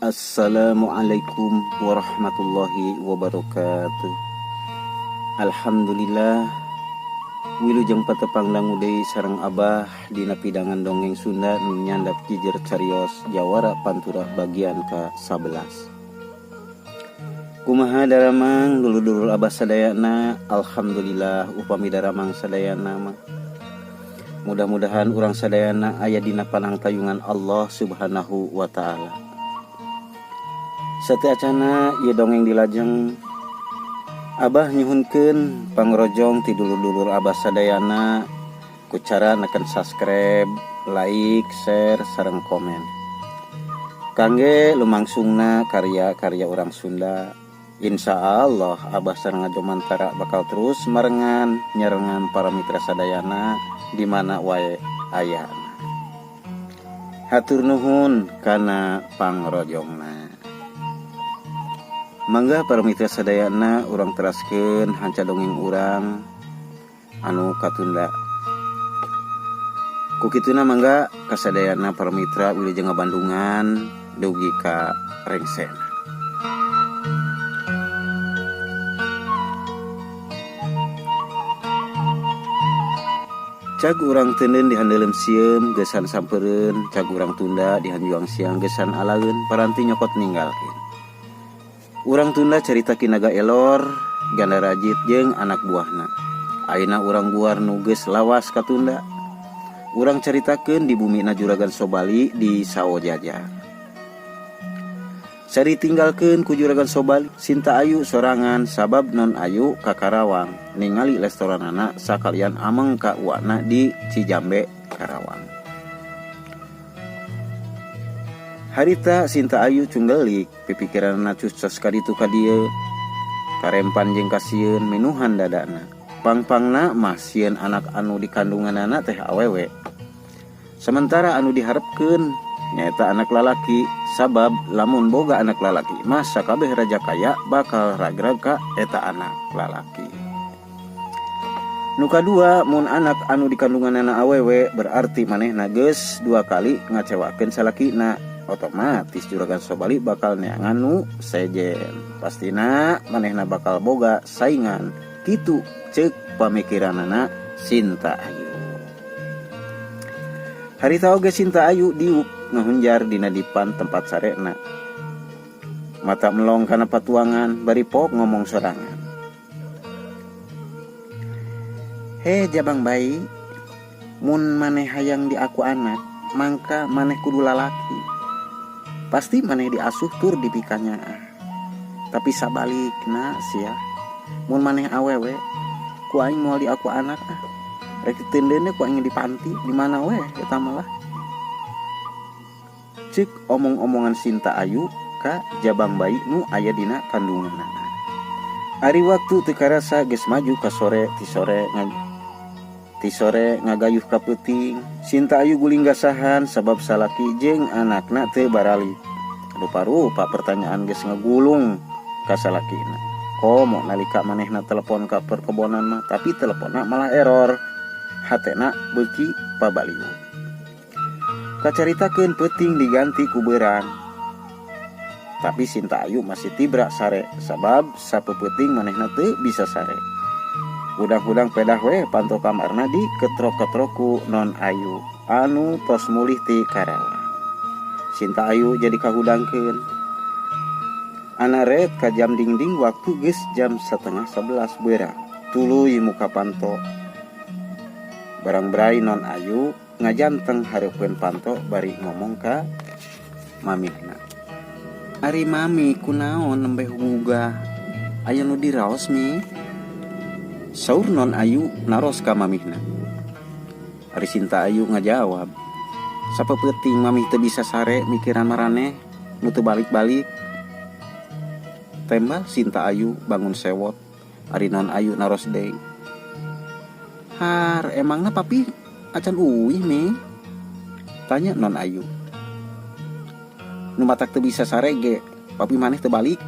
Assalamualaikum warahmatullahi wabarakatuh. Alhamdulillah wilujeng patepang dangu deui sareng Abah dina pidangan dongeng Sunda nu nyandap jijer carios Jawara Pantura bagian ke-11. Kumaha daramang dulur-dulur Abah sadayana? Alhamdulillah upami daramang sadayana mah mudah-mudahan urang sadayana aya dina panangtayungan Allah Subhanahu wa ta'ala. Sateacana ieu dongeng dilajeng Abah nyuhunkeun pangrojong ti dulur-dulur Abah sadayana ku cara neken subscribe, like, share, sareng komen. Kangge lumangsungna karya-karya urang Sunda. Insyaallah Abah sareng Ajomantara bakal terus marengan nyarengan para mitra sadayana di mana wae ayana. Hatur nuhun kana pangrojongna. Mangga para mitra sadayana urang teraskeun hanca dongeng urang anu katunda. Ku kituna mangga kasadayana para mitra wilujeng ngabandungan dugi ka rengsena. Cag urang teuneun dihandelem sieum geusan sampeureun, cag urang tunda dihanjuang siang geusan alaeun paranti nyokot ninggalkeun. Urang Tunda carita kinaga elor, ganda rajit jeung anak buahna. Ayeuna urang guar nu geus lawas ka Tunda. Urang caritakeun di bumina Juragan Sobali di Sawojajar. Sari tinggalkeun ku Juragan Sobali, Sinta Ayu sorangan sabab non Ayu ka Karawang ningali restoranana sakalian ameng ka uwana di Cijambe, Karawang. Harita Sinta Ayu cunggelik pipikiranna cucos kaditu ka dieu. Karempan jeung kasieun menuhan dadana. Pangpangna mah sieun anak anu dikandunganana teh awewe. Sementara anu diharepkeun nyaeta anak lalaki, sabab lamun boga anak lalaki mah sakabeh raja kaya bakal ragrag ka eta anak lalaki. Nu kadua, mun anak anu dikandunganana awewe berarti manehna geus 2 kali ngacewakeun salakina. Otomatis Juragan Sobali bakal neangan nu sejen. Pastina manehna bakal boga saingan. Kitu ceuk pamikiranana Sinta Ayu. Harita oge Sinta Ayu diuk ngahunjar dina dipan tempat sarena. Mata melong kana patuangan bari pok ngomong sorangan. He jabang bayi, mun maneh hayang di aku anak, mangka maneh kudu lalaki. Pasti maneh diasuh tur dipikanya. Tapi sabalikna sia, mun maneh awewe, ku aing moal di aku anak rek tendene ku aing di panti di mana we eta malah. Ceuk omong-omongan Sinta Ayu ka jabang bayi nu aya dina kandunganna. Ari waktu teu karasa geus maju ka sore ti sore ngagayuh ka peuting. Sinta Ayu guling gasahan sabab salaki jeung anakna teu barali. Rupa-rupa pertanyaan geus ngagulung ka salakina. Komo nalika manehna telepon ka perkebonan mah, tapi teleponna malah error. Hatena beuki pabaliu. Kacaritakeun peuting diganti ku beurang. Tapi Sinta Ayu masih tibra sare sabab sapeuting manehna teu bisa sare. Udang-udang pedah we panto kamarna di ketrok-ketroku non Ayu anu tos mulih ti Karawang. Sinta Ayu jadi kahudangkeun. Anaret ka jam dingding waktu geus jam 10:30 beurang. Tuluy muka panto. Barang-berai non Ayu ngajanteng hareupeun panto bari ngomong ka mamihna. Ari mami kunaon nembe hungga? Aya nu diraos mi? Saur non Ayu naros ka mamihna. Ari Sinta Ayu ngajawab, sapeuting mamih teu bisa sare mikiran maraneh nu teu balik-balik. Tembal Sinta Ayu bangun sewot. Ari non Ayu naros deui. Har emangna papi acan uwih mi? Tanya non Ayu. Nu matak teu bisa sare ge papi maneh teu balik.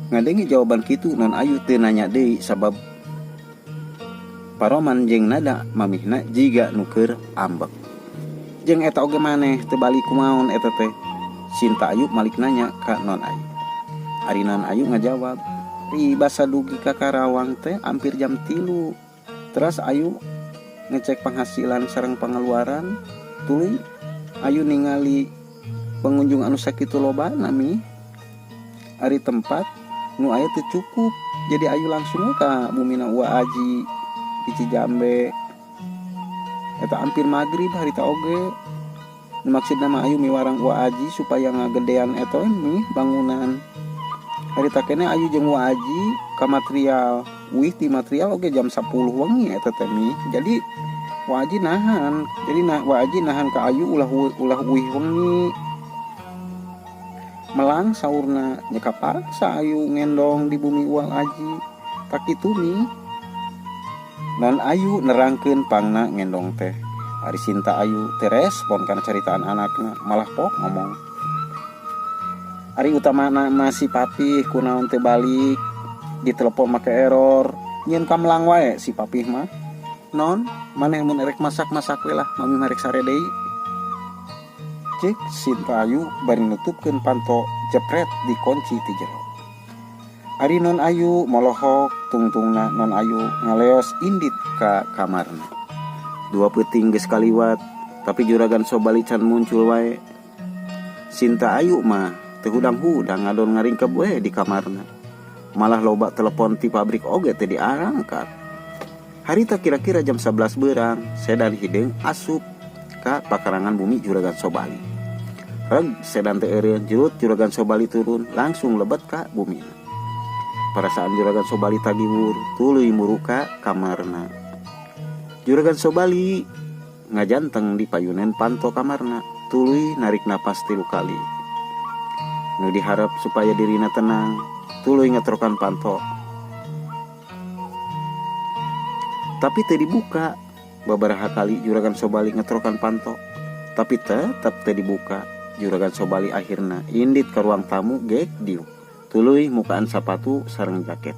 Ngadengi jawaban kitu non Ayu teu nanya deui sabab paroman jeung nada mamihna jiga nu keur ambek. Jeung eta oge maneh teu balik kumaon eta teh. Sinta Ayu malik nanya ka Non Ayu. Ari Non Ayu ngajawab, basa dugi ka Karawang teh hampir jam 3. Terus Ayu ngecek penghasilan sareng pengeluaran. Tuluy Ayu ningali pengunjung anu sakitu loba nami. Ari tempat nu aya teu cukup. Jadi Ayu langsung ka bumina Ua Aji di Cijambe. Eta hampir maghrib harita oge. Maksud nama Ayu miwarang Ua Aji supaya ngagedean eta mi bangunan. Harita kene Ayu jeung Ua Aji ka material. Ti material oge jam 10 wengi eta teh mi. Jadi Ua Aji nahan. Jadi Ua Aji nahan ka Ayu ulah uih wengi. Melang saurna nya kapaksa Ayu ngendong di bumi Ua Aji. Tak kitu mi. Non Ayu nerangkeun pangna ngendong teh. Ari Sinta Ayu terespon karena caritaan anaknya, malah pok ngomong. Ari utamana masih papih kunaon teu balik, ditelepon make error, nyeun ka melang wae si papih mah. Non, maneh mun erek masak-masak we lah, mami marek sare deui. Cik Sinta Ayu bari nutupkeun panto jepret dikunci ti jero. Ari Non Ayu molohok tungtungna Non Ayu ngaleos indit ka kamarna. 2 peuting geus kaliwat, tapi juragan Sobali can muncul wae. Sinta Ayu mah teu hudang-hudang ngadon ngaringkep we di kamarna. Malah loba telepon ti pabrik oge teu diangkat. Harita kira-kira jam 11 beurang, sedan hideung asup ka pakarangan bumi juragan Sobali. Reg sedan teu eureun jerut juragan Sobali turun, langsung lebet ka bumi. Perasaan juragan Sobali tagiwur, tuluy muru ka kamarna. Juragan Sobali ngajanteng di payunan panto kamarna, tuluy narik napas 3 kali. Nu diharap supaya dirina tenang, tuluy ngetrokan panto. Tapi teu dibuka. Babaraha kali juragan Sobali ngetrokan panto, tapi tetep teu dibuka. Juragan Sobali akhirna indit ke ruang tamu gek diu. Tuluy mukaan sapatu sareng jaket.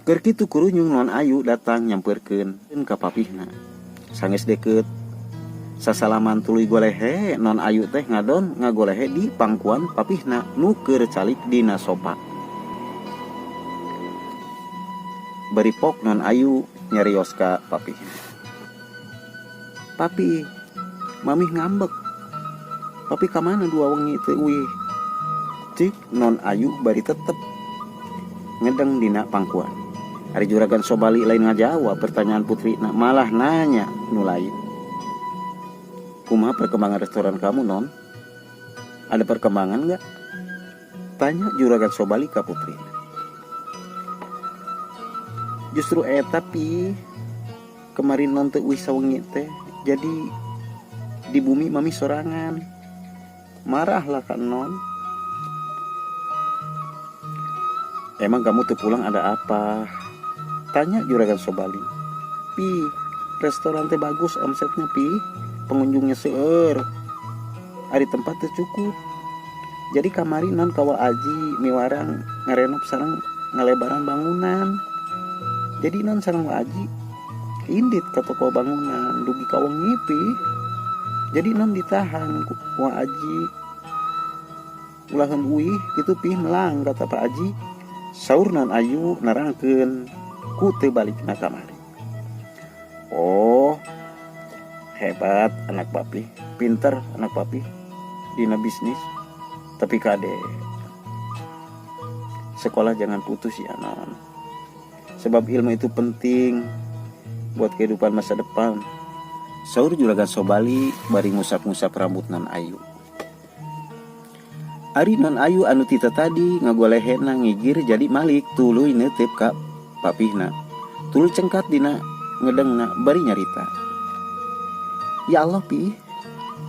Keur kitu kurunyung Non Ayu datang nyampeurkeun ka papihna. Sanggeus deukeut sasalaman tuluy golehe Non Ayu teh ngadon ngagolehe di pangkuan papihna nu keur calik dina sofa. Bari pok Non Ayu nyarios ka papihna. Papi, mami ngambek. Papi ka mana 2 wengi teu uih? Cik Non Ayu bari tetep ngedeng dina pangkuan. Ari juragan Sobali lain ngajawab pertanyaan putrina, malah nanya nu lain. Kumaha perkembangan restoran kamu, Non? Ada perkembangan gak? Tanya juragan Sobali ka putrina. Justru tapi kemarin Non teu uih sawengi teh, jadi di bumi mami sorangan. Marah lah kan Non. Emang kamu tuh pulang ada apa? Tanya juragan Sobali. Pi, restoran teh bagus omsetnya pi, pengunjungnya seueur. Ari tempat teh cukup. Jadi kamari Non kawa Aji miwarang ngarenov sareng ngalebaran bangunan. Jadi Non sareng Aji indit ka toko bangunan dugi ka wengi pi. Jadi Non ditahan ku Aji. Ulahan uih kitu pi melang kata Pak Aji. Saur Non Ayu narangkeun ku teu balikna kamari. Oh, hebat anak papi, pinter anak papi dina bisnis. Tapi kade sekolah jangan putus ya Non. Sebab ilmu itu penting buat kehidupan masa depan. Saur juragan Sobali bari ngusap-ngusap rambut Non Ayu. Ari Non Ayu anu tita tadi ngagolehena ngigir jadi malik tuluy neuteup ka papihna. Tuluy cengkat dina ngedengna bari nyarita. Ya Allah pi,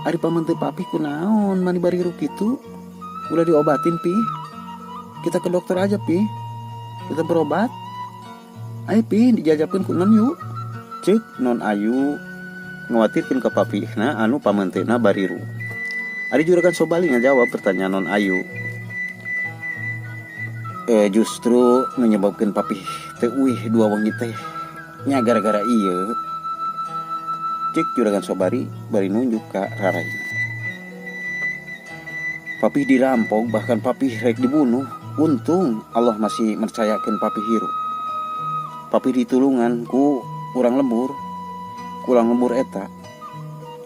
ari paman teu papih kunaon mani bari ru kitu? Udah diobatin pi. Kita ke dokter aja pi. Kita berobat. Ayo pi dijajabkeun ku Non yuk. Ceuk Non Ayu ngawatirkeun ka papihna anu pamenteuna bari ru. Ari juragan Sobali ngajawab pertanyaan Non Ayu. Justru menyebabkan papih teu uih 2 wengi teh nya gara-gara ieu. Cik juragan Sobali bari nunjuk ka raraina. Papih dirampok, bahkan papih rek dibunuh. Untung Allah masih mercayakan papih hirup. Papih ditulungan ku kurang lembur eta.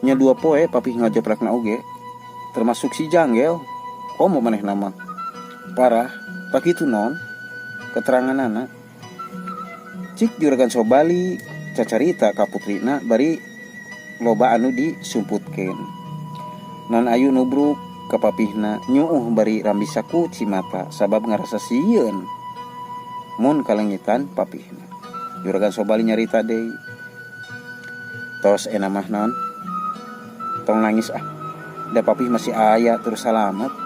Nya 2 poe papih ngajoprakna oge, termasuk si Janggel. Komo maneh nama parah tak itu non keterangan anak. Cik Juragan Sobali cacarita ka putrina bari loba anu disumputkeun. Non ayu nubruk ka papihna nyuuh bari rambisaku cimata sabab ngarasa sieun mun kalengitan papihna. Juragan Sobali nyarita deui. Tos mah non tong nangis da papih masih aya terus salamet.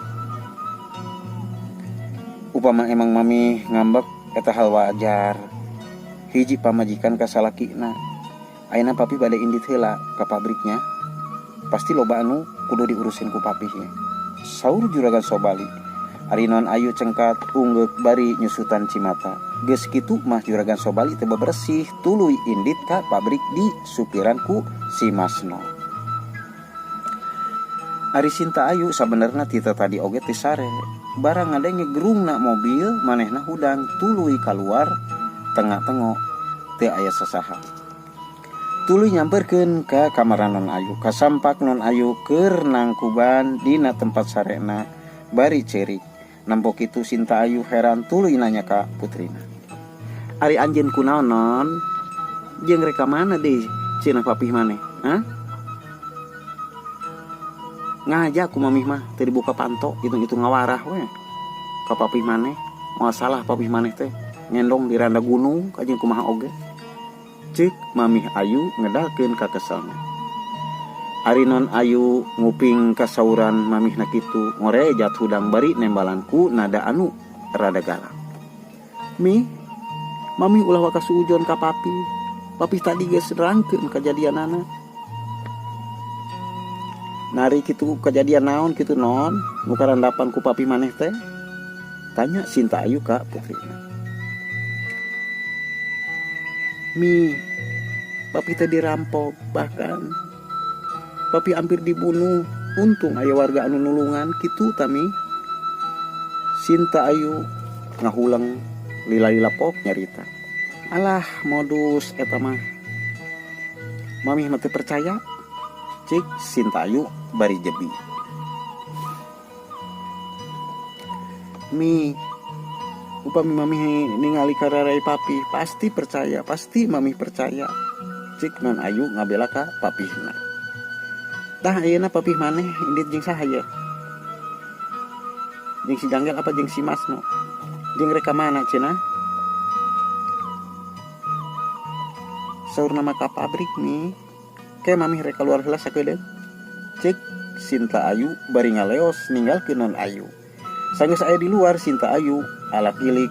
Upama emang mami ngambek eta hal wajar. Hiji pamajikan ka salakina, ayeuna papih bade indit heula ka pabriknya. Pasti loba anu kudu diurusin ku papihnya. Saur Juragan Sobali. Ari non ayu cengkat unggek bari nyusutan cimata. Geus kitu mah Juragan Sobali teu bersih tuluy indit ka pabrik di supiran ku si Masno. Ari Sinta Ayu sabenerna tita tadi oge teh sare. Barang ngadenge gerungna mobil manehna hudang tuluy keluar tengah-tengok teu aya sasaha. Tuluy nyamperkeun ka kamar non ayu, kasampak non ayu keur nangkuban dina tempat sarena bari cerik. Nampok itu Sinta Ayu heran tuluy nanya ka putrina. Ari anjeun kunaon non? Jeung reka mana deui cenah papih maneh? Hah? Ngajak ku mamih mah teu dibuka panto, hitung-hitung ngawarah we. Ka papih maneh, moal salah papih maneh teh ngendong di randa gunung kajeng kumaha oge. Cik mamih Ayu ngedalkeun ka keselna. Ari non Ayu nguping kasauran mamihna kitu, ngorejat hudang bari nembalanku nada anu rada galak. Mi, mami ulah wakas suujon ka papi. Papi tadi geus rangkeun kajadianana. Nari kitu kejadian naon kitu non nu karandapan ku papi maneh teh? Tanya Sinta Ayu ka putrina. Mi, papi teh dirampok, bahkan papi hampir dibunuh. Untung aya warga anu nulungan kitu tami. Sinta Ayu ngahulang lila-lila pok nyarita. Alah modus eta mah. Mami mah teu percaya. Cik Sinta Ayu bari jebi. Mi, upami mami ningali kararai papi, pasti percaya, pasti mami percaya. Cik non Ayu ngabela ka papihna. Tah ayeuna papih maneh indit jeung sahaya? Jeung si Janggel apa jeung si Masno? Jeung reka mana cenah? Saur nama ka pabrik mi. Kayak mami rek keluar heula sakedeung. Cek Sinta Ayu bari ngaleos ninggalkeun non Ayu. Sanggeus aya di luar Sinta Ayu alak ilik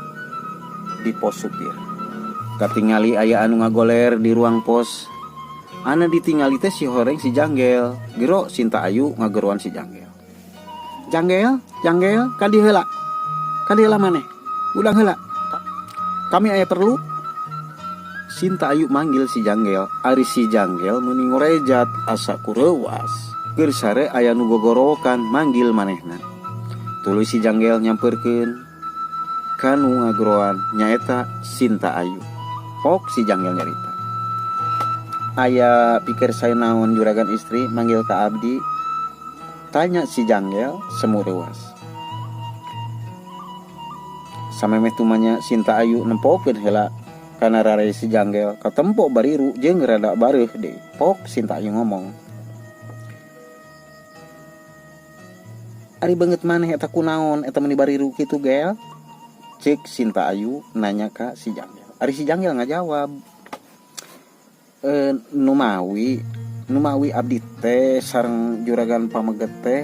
di pos supir. Katingali aya anu ngagoler di ruang pos. Ana ditingali teh si horeng si Janggel. Gero Sinta Ayu ngageruan si Janggel. Janggel, kadi heula. Kadi heula maneh? Ulang heula. Kami aya perlu. Sinta Ayu manggil si Janggel. Ari si Janggel meuni ngorejat asa kureuwas. Keur sare aya nu gogorokan manggil manehna. Tuluy si Janggel nyamperkeun kanu ngagroan nyaeta Sinta Ayu. Pok si Janggel nyarita. Aya pikir saya naon juragan istri manggil ka abdi? Tanya si Janggel semu reuwas. Samemeh tumanya Sinta Ayu nempokeun heula kana rarei si Janggel katempo bariru jeung rada bareuh deui. Pok Sinta Ayu ngomong. Ari beungeut maneh eta kunaon eta meuni bariru kitu gel? Cek Sinta Ayu nanya ka si Janggel. Ari si Janggel ngajawab. Numawi abdi teh sareng juragan pameget teh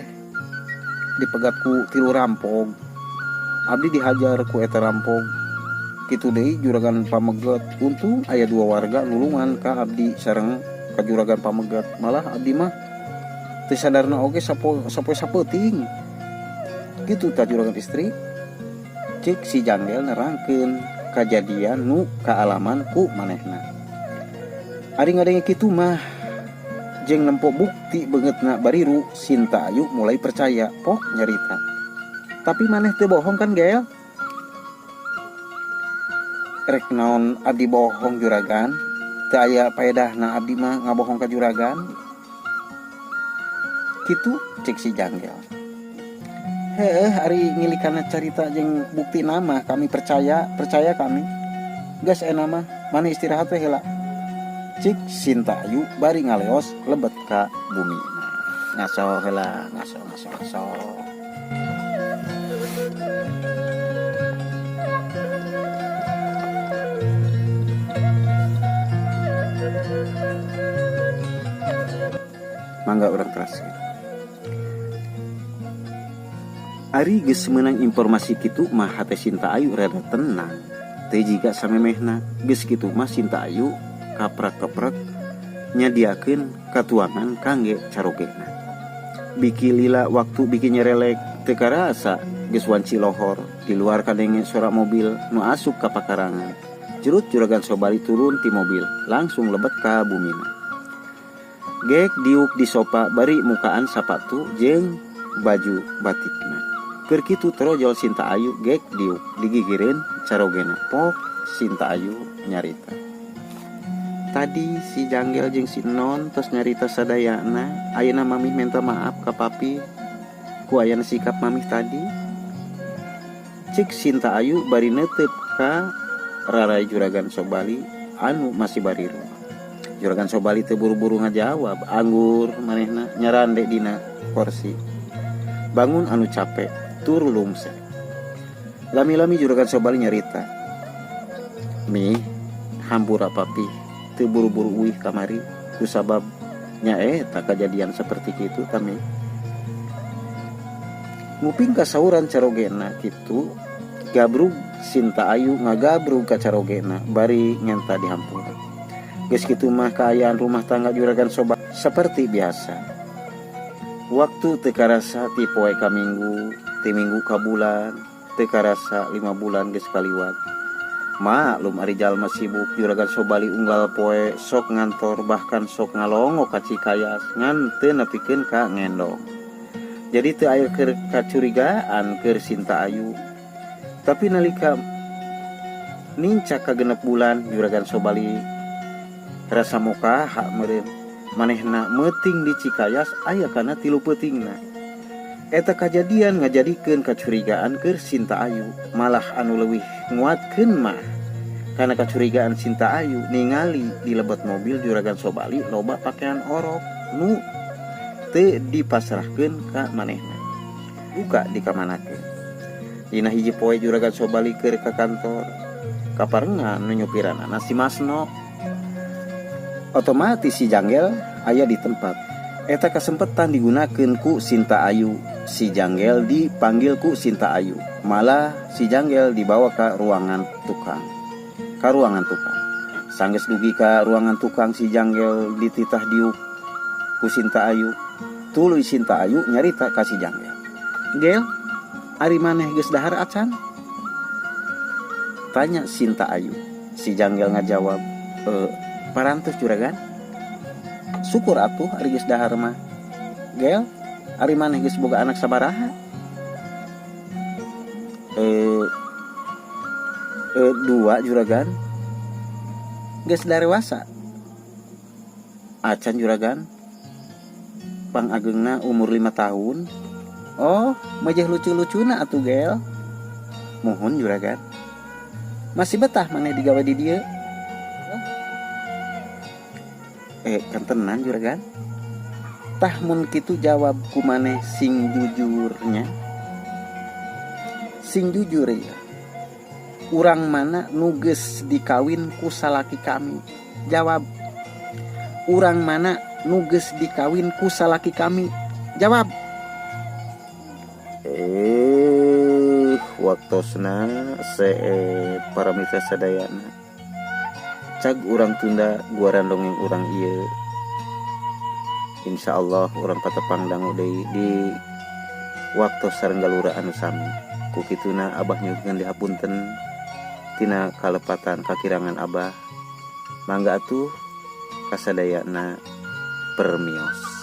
dipegat ku tilu rampog. Abdi dihajar ku eta rampog. Kitu deui juragan pameget. Untung aya 2 warga nulungan ka abdi sareng ka juragan pameget. Malah abdi mah teu sadarna oge sapoe sapeuting. Kitu ta juragan istri. Cek si Janggel nerangkeun kajadian nu kaalaman ku manehna. Ari ngadenge kitu mah jeng nempo bukti banget na bariru Sinta Ayu mulai percaya pok nyarita. Tapi maneh teu bohong kan Gel? Rek naon abdi bohong juragan? Teu aya paedahna abdi mah ngabohong ka juragan. Kitu cek si Janggel. Ari ngilikana carita jeung bukti nama kami percaya kami. Gas mah mana istirahat we heula. Cik Sinta Ayu bari ngaleos lebet ka bumi. Ngaso heula, ngaso. Mangga urang teraskeun. Ari geus meunang informasi kitu mah hate Sinta Ayu rada tenang. Teu jiga samemehna, geus kitu mah Sinta Ayu kaprak-keprek nyadiakeun katuangan kangge carogena. Biki lila waktu bikin nyerelek teu karasa geus wanci lohor di luar kadenge suara mobil nu asup ka pakarangan. Jerut juragan Sobari turun ti mobil langsung lebet ka bumina. Gek diuk di sofa bari mukaan sapatu jeung baju batikna. Keur kitu terojol Sinta Ayu gek diuk digigireun carogena. Pok Sinta Ayu nyarita. Tadi si Janggel jeung si Non tos nyarita sadayana, ayeuna mamih minta maaf ka papi ku ayana sikap mamih tadi. Cik Sinta Ayu bari neuteup ka rarai juragan Sobali anu masih bariru. Juragan Sobali teu buru-buru ngajawab, anggur manehna nyarande dina kursi. Bangun anu capek, tur lungsek. Lami-lami juragan Sobali nyarita. Mi, hampura papi teu buru-buru uih kamari kusabab nya tak kejadian seperti kitu kami. Nguping kasauran carogena kitu, gabrug Sinta Ayu ngagabrug ka carogena bari nyenta di hampura. Geus kitu mah kaayaan rumah tangga juragan Sobali seperti biasa. Waktu teu karasa ti poe ka minggu, ti minggu ka bulan, teu karasa 5 bulan geus kaliwat. Maklum ari jalma sibuk juragan Sobali unggal poe sok ngantor bahkan sok ngalongo ka Cikayas ngan teu nepikeun ka ngendong. Jadi teu aya keur kacurigaan keur Sinta Ayu. Tapi nalika nincak ka 6 bulan juragan Sobali rasa moka hak meureun manehna meuting di Cikayas aya kana 3 peutingna. Eta kajadian ngajadikeun kacurigaan keur Sinta Ayu, malah anu leuwih nguatkeun mah karena kacurigaan Sinta Ayu ningali di lebet mobil juragan Sobali loba pakaian orok nu teu dipasrahkeun ka manehna. Buka dikamanakeun. Dina hiji poe juragan Sobali keur ka kantor. Kaparengan nu nyupiranana si Masno. Otomatis si Janggel aya di tempat. Eta kesempatan digunakeun ku Sinta Ayu. Si Janggel dipanggil ku Sinta Ayu. Malah si Janggel dibawa ke ruangan tukang. Sanggeus dugi ka ruangan tukang si Janggel dititah diuk ku Sinta Ayu. Tuluy Sinta Ayu nyarita ka si Janggel. Gel, ari maneh geus dahar acan? Tanya Sinta Ayu. Si Janggel ngajawab, parantos juragan. Syukur atuh ari geus dahar mah. Gel, ari maneh geus boga anak sabaraha? 2 juragan. Geus darewasa. Acan juragan. Pang ageungna umur 5 tahun. Oh, mejeh lucu-lucuna atuh Gel. Muhun juragan. Masih betah maneh digawe di dieu? Kantenan juragan. Tah mun kitu jawab ku maneh sing jujurnya. Sing jujur ya. Urang mana nu geus dikawin ku salaki kami? Jawab. Urang mana nu geus dikawin ku salaki kami? Jawab. Waktosna para mitra sadayana. Cag urang tunda guaran dongeng urang ieu. Insyaallah urang patepang dangu deui di waktu sarenggalura anu sami. Ku kituna abah nyuhkeun dihapunten tina kalepatan kakirangan abah. Mangga atuh kasadayana permios.